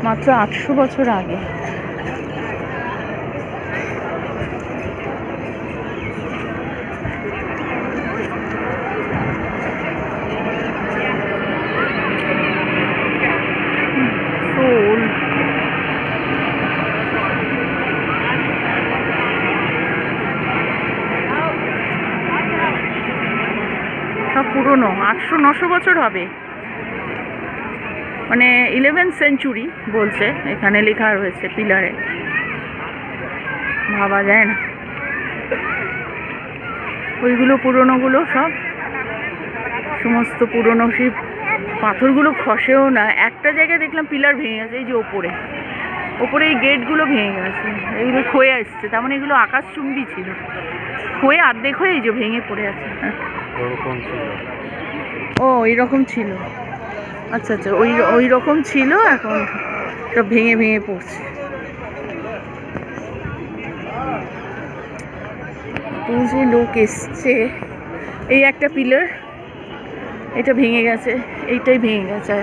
মাত্র 800 বছর আগে। সব পুরনো, 800-900 বছর হবে, মানে 11th সেঞ্চুরি বলছে, এখানে লেখা রয়েছে পিলারে। ভাবা যায় না, ওইগুলো পুরনোগুলো সব, সমস্ত পুরনো সেই পাথরগুলো খসেও না। একটা জায়গায় দেখলাম পিলার ভেঙে গেছে, এই যে ওপরে এই গেটগুলো ভেঙে গেছে, এইগুলো ক্ষয়ে আসছে, তার মানে এগুলো আকাশচুম্বী ছিল, ক্ষয়ে অর্ধেক হয়ে এই যে ভেঙে পড়ে আছে। ও এইরকম ছিল, আচ্ছা আচ্ছা, ওই রকম ছিল, এখন সব ভেঙে ভেঙে পড়ছে। যে লোক এসছে, এই একটা পিলার, এটা ভেঙে গেছে, এইটাই ভেঙে গেছে।